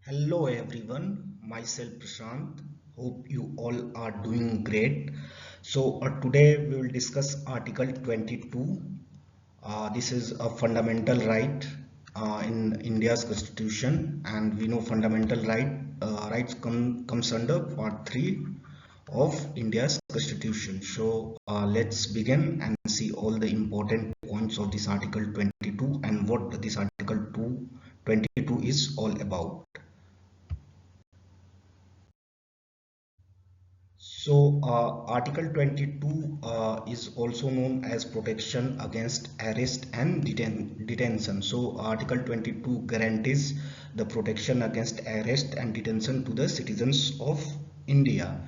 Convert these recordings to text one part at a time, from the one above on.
Hello everyone, myself Prashant. Hope you all are doing great. Today we will discuss Article 22. This is a fundamental right in India's constitution, and we know fundamental rights comes under Part 3 of India's constitution. Let's begin and see all the important points of this Article 22 and what this Article 22 is all about. Article 22 is also known as protection against arrest and detention. Article 22 guarantees the protection against arrest and detention to the citizens of India.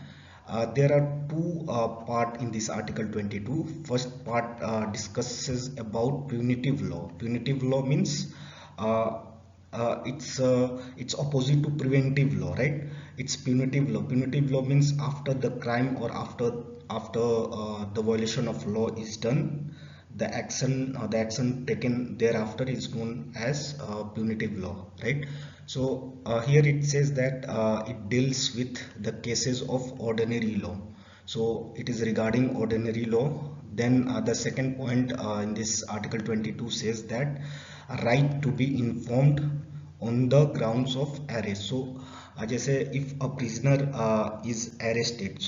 There are two parts in this Article 22. First part discusses about punitive law. Punitive law means uh, it's opposite to preventive law, right? It's punitive law. Punitive law means after the crime or after the violation of law is done, the action taken thereafter is known as punitive law, right? Here it says that it deals with the cases of ordinary law. So it is regarding ordinary law. Then the second point in this Article 22 says that a right to be informed on the grounds of arrest. जैसे if a prisoner is arrested,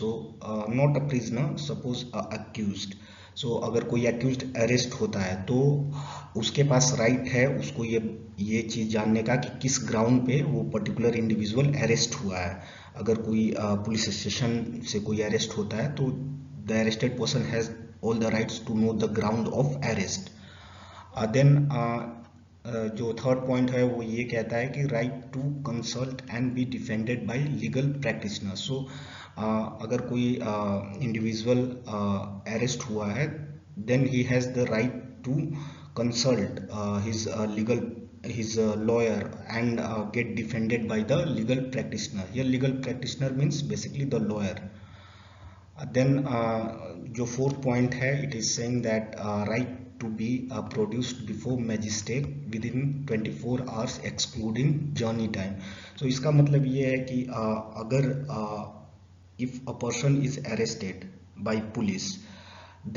not a prisoner, suppose accused. अगर कोई accused arrest होता है तो उसके पास right है उसको ये चीज़ जानने का कि किस ground पे वो particular individual arrest हुआ है. अगर कोई पुलिस स्टेशन से कोई arrest होता है तो the arrested person has all the rights to know the ground of arrest. Then जो थर्ड पॉइंट है वो ये कहता है कि right to consult and be defended by legal practitioner. अगर कोई इंडिविजुअल अरेस्ट हुआ है then he has the right to consult his lawyer and get defended by the legal practitioner. Here legal practitioner means basically the lawyer. Then जो fourth point है it is saying that right to be produced before magistrate within 24 hours excluding journey time. इसका मतलब ये है कि अगर if a person is arrested by police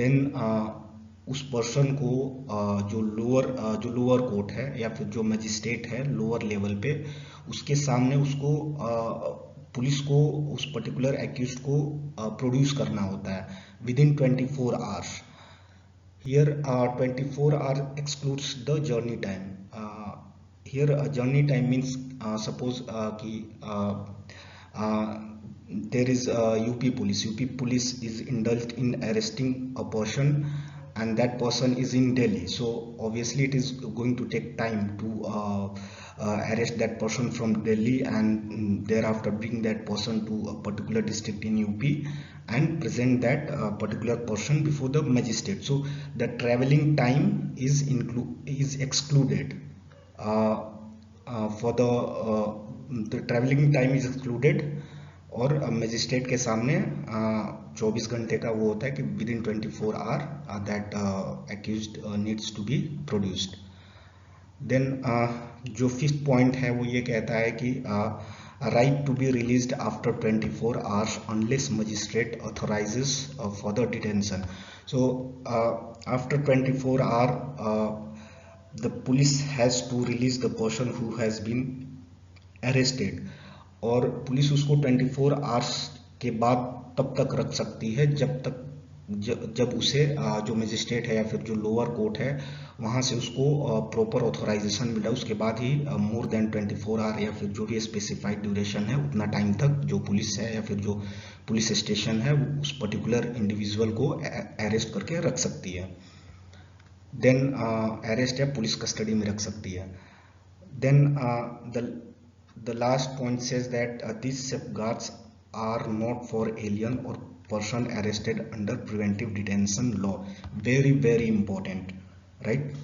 then उस person को जो लोअर कोर्ट है या फिर जो मजिस्ट्रेट है लोअर लेवल पे उसके सामने उसको पुलिस को उस पर्टिकुलर एक्यूज को प्रोड्यूस करना होता है within 24 hours. Here 24 hours excludes the journey time. Here journey time means suppose कि there is UP police is indulged in arresting a person and that person is in Delhi, so obviously it is going to take time to arrest that person from Delhi and thereafter bring that person to a particular district in UP and present that particular person before the magistrate. So the traveling time is excluded. For the traveling time is excluded और magistrate के सामने 24 घंटे का वो होता है कि within 24 hour that accused needs to be produced. Then जो फिफ्थ पॉइंट है वो ये कहता है कि right to be released after 24 hours unless magistrate authorises for the detention. After 24 hour the police has to release the person who has been arrested और police उसको 24 hours के बाद तब तक रख सकती है जब उसे जो मजिस्ट्रेट है या फिर जो लोअर कोर्ट है वहाँ से उसको प्रॉपर ऑथराइजेशन मिला. उसके बाद ही मोर देन 24 आवर या फिर जो भी स्पेसिफाइड ड्यूरेशन है उतना टाइम तक जो पुलिस है या फिर जो पुलिस स्टेशन है उस पर्टिकुलर इंडिविजुअल को अरेस्ट करके रख सकती है. देन अरेस्ट या पुलिस कस्टडी में रख सकती है. Then the last point says that these safeguards are not for alien or person arrested under preventive detention law. Very important, right?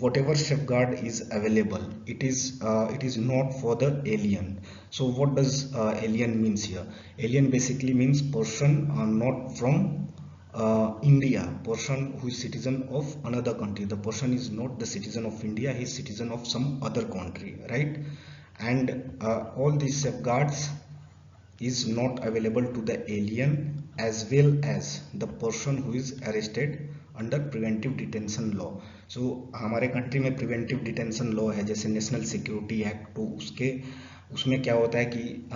Whatever safeguard is available, it is not for the alien. So what does alien means here? Alien basically means person not from India, person who is citizen of another country, the person is not the citizen of India, he is citizen of some other country, right? And all these safeguards is not available to the alien as well as the person who is arrested under preventive detention law. So हमारे country में preventive detention law है जैसे national security act, तो उसमें क्या होता है कि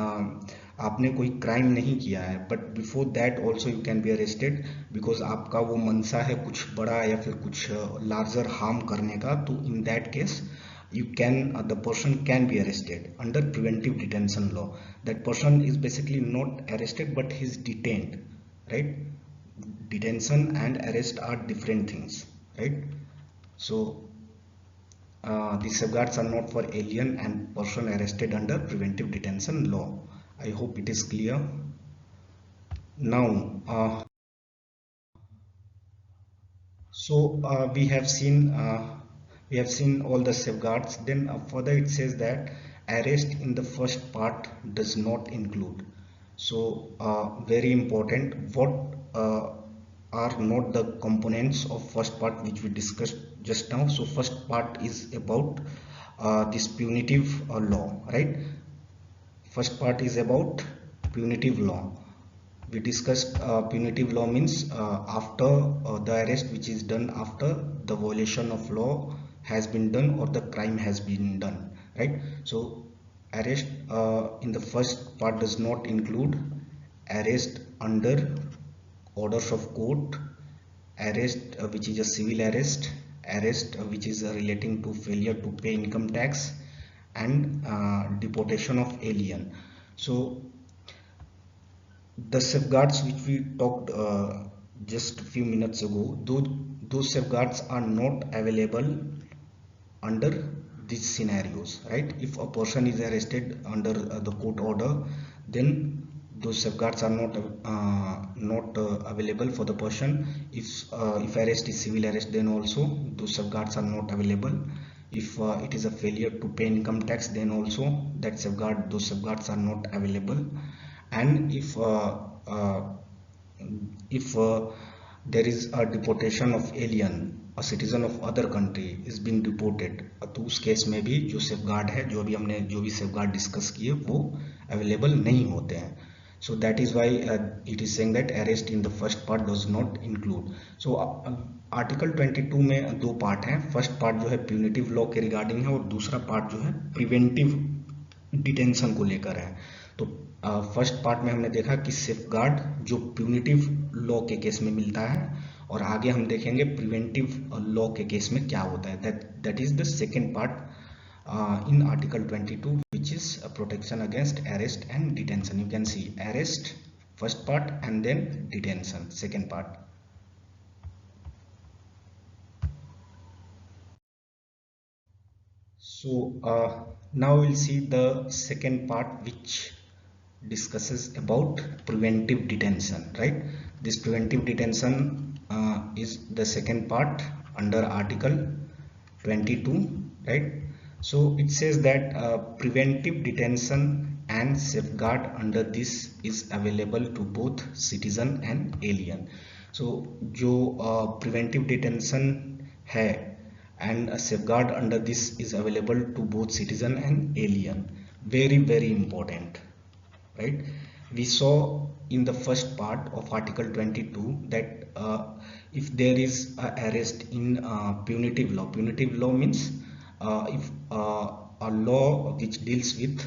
आपने कोई क्राइम नहीं किया है but before that also you can be arrested because आपका वो मनसा है कुछ बड़ा या फिर कुछ लार्जर हार्म करने का, तो in that case the person can be arrested under preventive detention law. That person is basically not arrested but he is detained, right? Detention and arrest are different things, right? So these safeguards are not for alien and person arrested under preventive detention law. I hope it is clear now. We have seen all the safeguards. Then further it says that arrest in the first part does not include. So very important, what are not the components of first part which we discussed just now. So first part is about this punitive law, right? First part is about punitive law. We discussed punitive law means after the arrest which is done after the violation of law has been done or the crime has been done, right? So arrest in the first part does not include arrest under orders of court, arrest which is a civil arrest, arrest which is relating to failure to pay income tax, and deportation of alien. So the safeguards which we talked just a few minutes ago, those safeguards are not available under these scenarios, right? If a person is arrested under the court order, then those safeguards are not available for the person. If arrest is civil arrest, then also those safeguards are not available. If it is a failure to pay income tax, then also those safeguards are not available. And if there is a deportation of alien, a citizen of other country is being deported, तो उस case में भी जो safeguard है, जो भी safeguard discuss किए वो अवेलेबल नहीं होते हैं. So that is why it is saying that arrest in the first part does not include. So article 22 में दो पार्ट हैं. फर्स्ट पार्ट जो है प्यूनिटिव लॉ के रिगार्डिंग है और दूसरा पार्ट जो है प्रिवेंटिव डिटेंशन को लेकर है. तो फर्स्ट पार्ट में हमने देखा कि सेफगार्ड जो प्यूनिटिव लॉ के केस में मिलता है, और आगे हम देखेंगे प्रिवेंटिव लॉ के केस में क्या होता है. That is the second part in article 22, which is a protection against arrest and detention. You can see arrest first part and then detention second part. So now we'll see the second part which discusses about preventive detention, right? This preventive detention is the second part under article 22, right? So it says that preventive detention and safeguard under this is available to both citizen and alien. So जो preventive detention है and safeguard under this is available to both citizen and alien. Very important, right? We saw in the first part of article 22 that if there is arrest in punitive law means if a law which deals with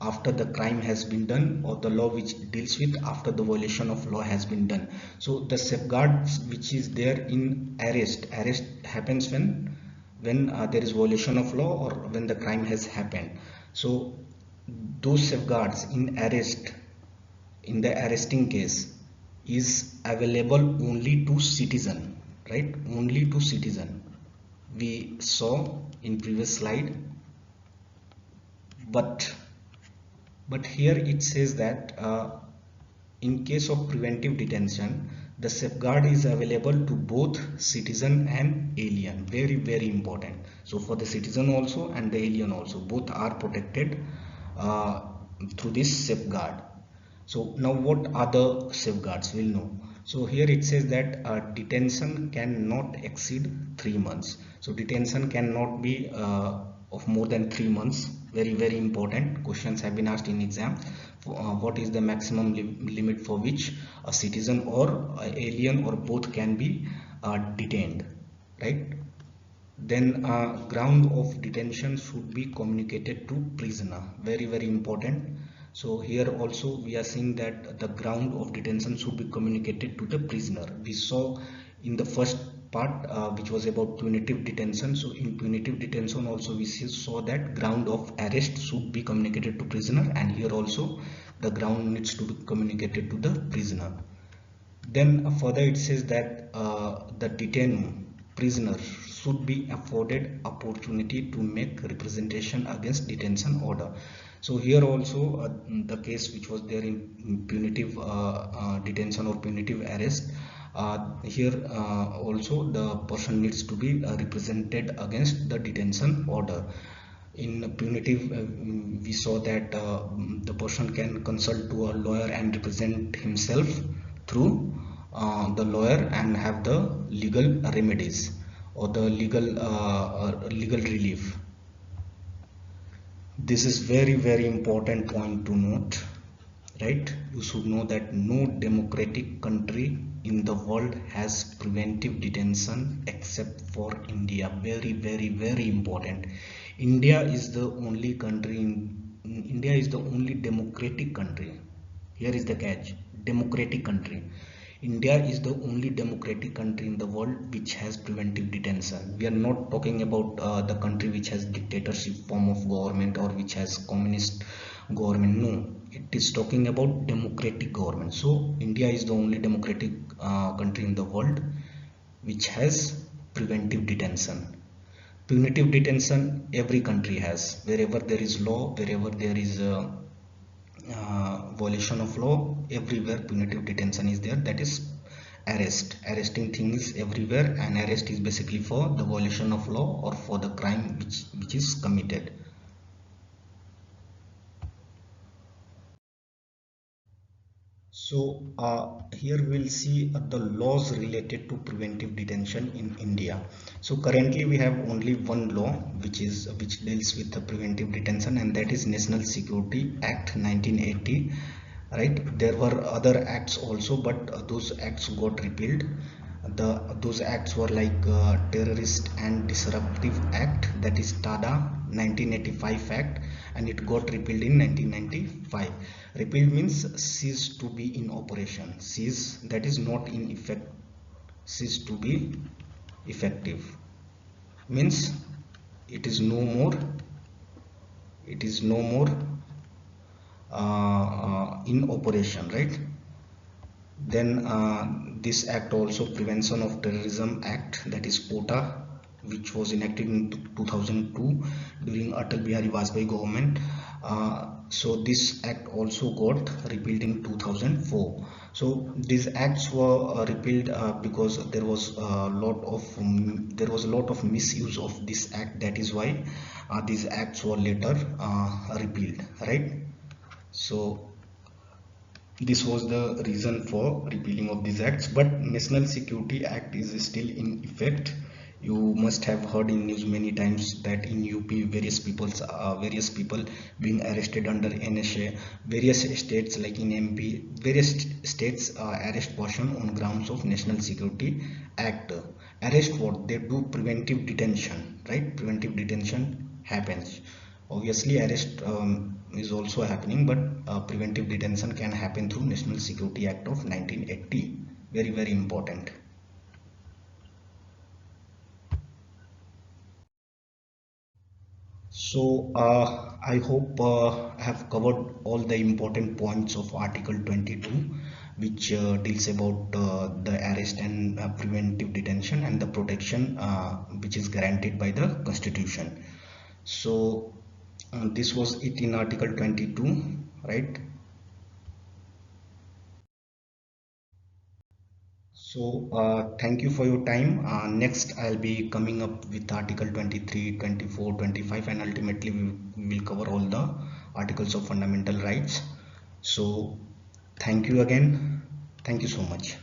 after the crime has been done or the law which deals with after the violation of law has been done. So the safeguards which is there in arrest happens when there is violation of law or when the crime has happened. So those safeguards in arrest, in the arresting case, is available only to citizen, right? Only to citizen. We saw in previous slide, but here it says that in case of preventive detention the safeguard is available to both citizen and alien. Very important. So for the citizen also and the alien also, both are protected through this safeguard. So now what are the safeguards? We'll know. So here it says that detention cannot exceed 3 months. So detention cannot be of more than 3 months. Very very important questions have been asked in exam. What is the maximum limit for which a citizen or alien or both can be detained, right? Then ground of detention should be communicated to prisoner. Very very important. So here also we are seeing that the ground of detention should be communicated to the prisoner. We saw in the first part which was about punitive detention. So in punitive detention also we saw that ground of arrest should be communicated to prisoner, and here also the ground needs to be communicated to the prisoner. Then further it says that the detained prisoner should be afforded opportunity to make representation against detention order. So here also the case which was there in punitive detention or punitive arrest, here also the person needs to be represented against the detention order. In punitive we saw that the person can consult to a lawyer and represent himself through the lawyer and have the legal remedies or the legal relief. This is very very important point to note, right? You should know that no democratic country in the world has preventive detention except for India. Very very very important. India is the only country India is the only democratic country. Here is the catch: democratic country. India is the only democratic country in the world which has preventive detention. We are not talking about the country which has dictatorship form of government or which has communist government. No, it is talking about democratic government. So India is the only democratic country in the world which has preventive detention. Punitive detention every country has. Wherever there is law, wherever there is violation of law, everywhere punitive detention is there. That is arresting things everywhere, and arrest is basically for the violation of law or for the crime which is committed. So here we'll see the laws related to preventive detention in India. So currently we have only one law which deals with the preventive detention, and that is National Security Act 1980. Right? There were other acts also, but those acts got repealed. Those acts were like Terrorist and Disruptive Act, that is TADA 1985 Act, and it got repealed in 1995. Repealed means cease to be in operation. Cease, that is not in effect. Cease to be effective means it is no more. It is no more in operation, right? Then this act also Prevention of Terrorism Act, that is POTA, which was enacted in 2002 during Atal Bihari Vajpayee government. So this act also got repealed in 2004. So these acts were repealed because there was a lot of misuse of this act. That is why these acts were later repealed, right? So this was the reason for repealing of these acts, but National Security Act is still in effect. You must have heard in news many times that in UP various people being arrested under NSA. Various states like in MP, various states arrest person on grounds of National Security Act. Arrest what? They do preventive detention, right? Preventive detention happens. Obviously arrest is also happening, but preventive detention can happen through National Security Act of 1980. Very very important. So I hope I have covered all the important points of Article 22, which deals about the arrest and preventive detention and the protection which is guaranteed by the Constitution. So this was it in Article 22, right? So thank you for your time. Next I'll be coming up with Article 23, 24, 25, and ultimately we will cover all the articles of fundamental rights. So thank you again. Thank you so much.